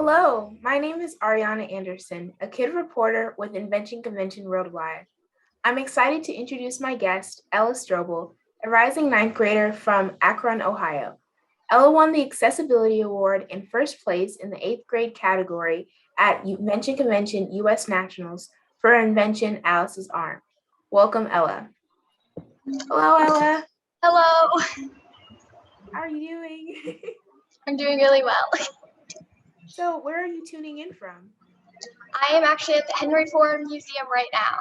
Hello, my name is Arianna Anderson, a kid reporter with Invention Convention Worldwide. I'm excited to introduce my guest, Ella Strobel, a rising ninth grader from Akron, Ohio. Ella won the Accessibility Award in first place in the eighth grade category at Invention Convention US Nationals for her invention, Alice's Arm. Welcome, Ella. Hello, Ella. Hello. How are you doing? I'm doing really well. So, where are you tuning in from? I am actually at the Henry Ford Museum right now.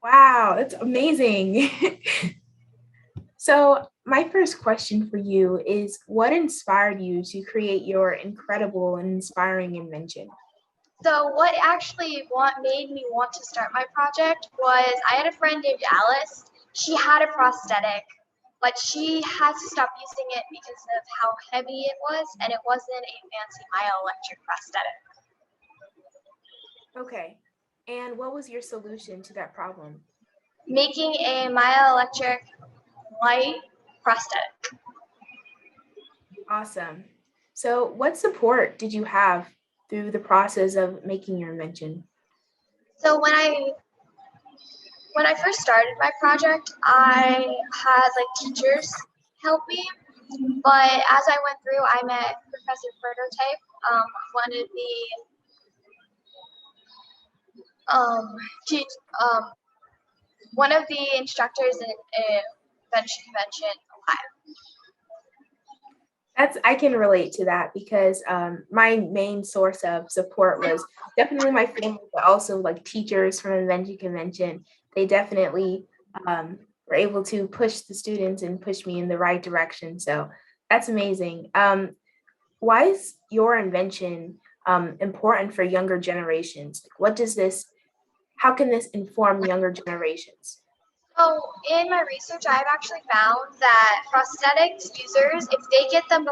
Wow, that's amazing. So, my first question for you is what inspired you to create your incredible and inspiring invention? So what actually made me want to start my project was I had a friend named Alice. She had a prosthetic, but she had to stop using it because of how heavy it was, and it wasn't a fancy myoelectric prosthetic. Okay. And what was your solution to that problem? Making a myoelectric light prosthetic. Awesome. So, what support did you have through the process of making your invention? So when I first started my project, I had teachers help me, but as I went through, I met Professor Prototype, one of the one of the instructors in Invention Convention, Ohio. I can relate to that because my main source of support was definitely my family, but also like teachers from Invention Convention. They definitely were able to push the students and push me in the right direction. So that's amazing. Why is your invention important for younger generations? How can this inform younger generations? So in my research, I've actually found that prosthetics users, if they get them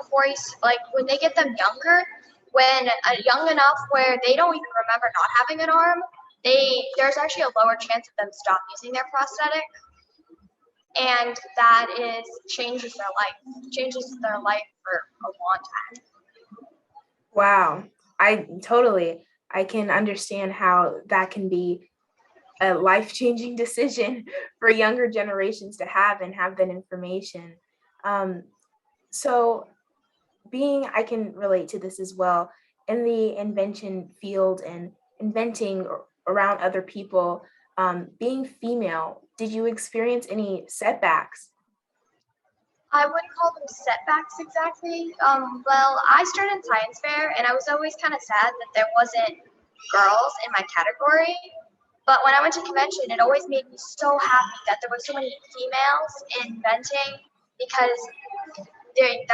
when they get them younger, when young enough where they don't even remember not having an arm, there's actually a lower chance of them stop using their prosthetic, and that changes their life for a long time. Wow, I can understand how that can be a life-changing decision for younger generations to have and have that information. So I can relate to this as well in the invention field and inventing around other people. Being female, did you experience any setbacks? I wouldn't call them setbacks exactly. Well, I started science fair, and I was always kind of sad that there wasn't girls in my category. But when I went to convention, it always made me so happy that there were so many females inventing, because it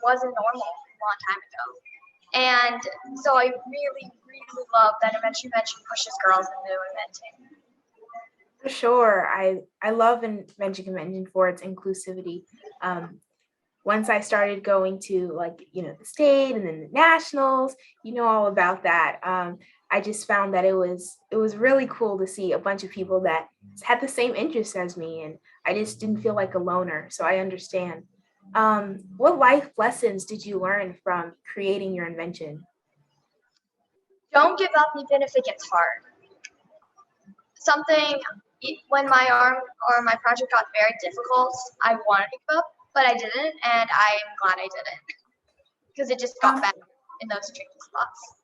wasn't normal a long time ago. And so I really, really love that Invention Convention pushes girls into inventing. For sure. I love Invention Convention for its inclusivity. Once I started going to the state and then the nationals, all about that. I just found that it was really cool to see a bunch of people that had the same interests as me, and I just didn't feel like a loner. So I understand. What life lessons did you learn from creating your invention? Don't give up even if it gets hard. When my arm or my project got very difficult, I wanted to give up, but I didn't, and I'm glad I didn't, because it just got better in those tricky spots.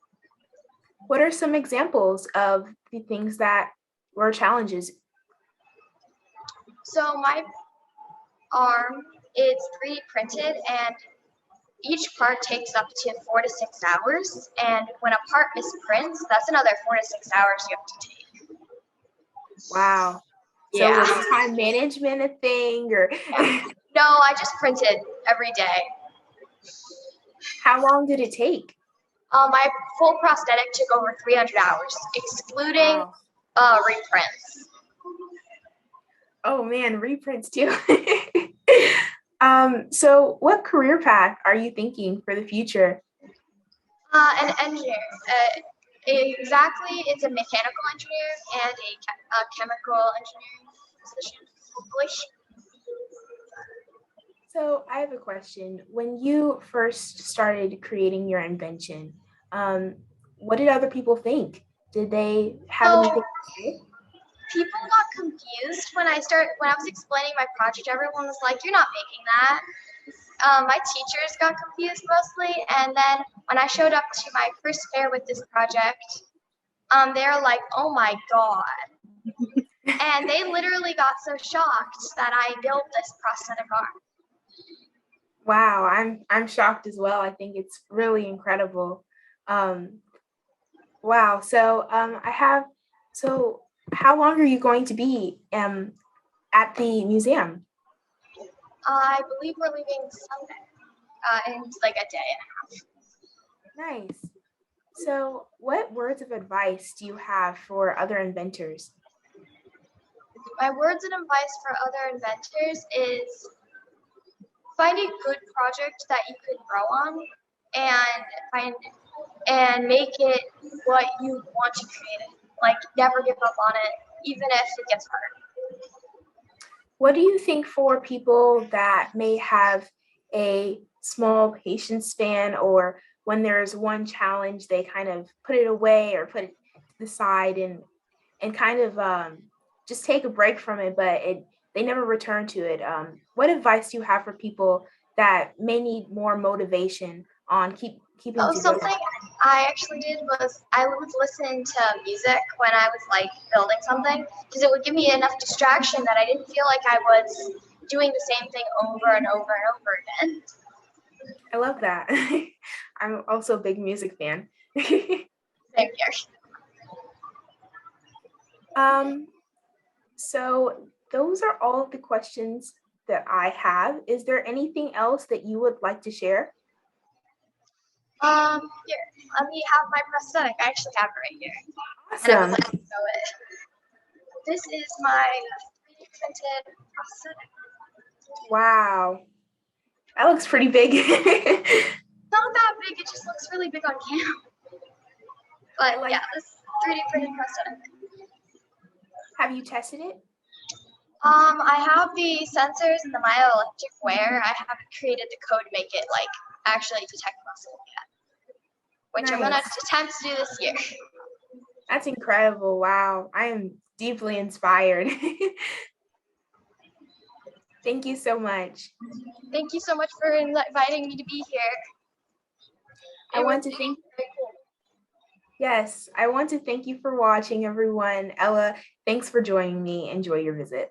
What are some examples of the things that were challenges? So my arm is 3D printed, and each part takes up to 4 to 6 hours, and when a part misprints, that's another 4 to 6 hours you have to take. Wow. So Yeah. was time management a thing, or No, I just printed every day. How long did it take? My full prosthetic took over 300 hours, excluding reprints. Oh man, reprints too. So what career path are you thinking for the future? An engineer. Exactly, it's a mechanical engineer and a chemical engineering position. So I have a question. When you first started creating your invention, What did other people think? Did they have So anything to say? people got confused when I was explaining my project. Everyone was like, "You're not making that." My teachers got confused mostly, and then when I showed up to my first fair with this project, they were like, "Oh my god!" And they literally got so shocked that I built this prosthetic arm. Wow, I'm shocked as well. I think it's really incredible. Um, wow. So how long are you going to be at the museum? I believe we're leaving Sunday, in like a day. Nice. So what words of advice do you have for other inventors? My words of advice for other inventors is find a good project that you can grow on and make it what you want to create it. Like never give up on it, even if it gets hard. What do you think for people that may have a small patience span, or when there's one challenge, they kind of put it away or put it to the side and kind of just take a break from it, but they never return to it. What advice do you have for people that may need more motivation on keeping Oh, to go? something I actually did was I would listen to music when I was like building something because it would give me enough distraction that I didn't feel like I was doing the same thing over and over and over again. I love that. I'm also a big music fan. Same here. So those are all of the questions that I have. Is there anything else that you would like to share? Here, let me have my prosthetic. I actually have it right here. And I would Awesome. like to show it. This is my 3D printed prosthetic. Wow. That looks pretty big. It's not that big, it just looks really big on camera. But like, yeah, this 3D printed prosthetic. have you tested it? I have the sensors and the myoelectric wear. I haven't created the code to make it like actually detect muscle yet, which I'm gonna Nice. attempt to do this year. That's incredible. Wow. I am deeply inspired. Thank you so much. Thank you so much for inviting me to be here. I want to thank Yes, I want to thank you for watching, everyone. Ella, thanks for joining me. Enjoy your visit.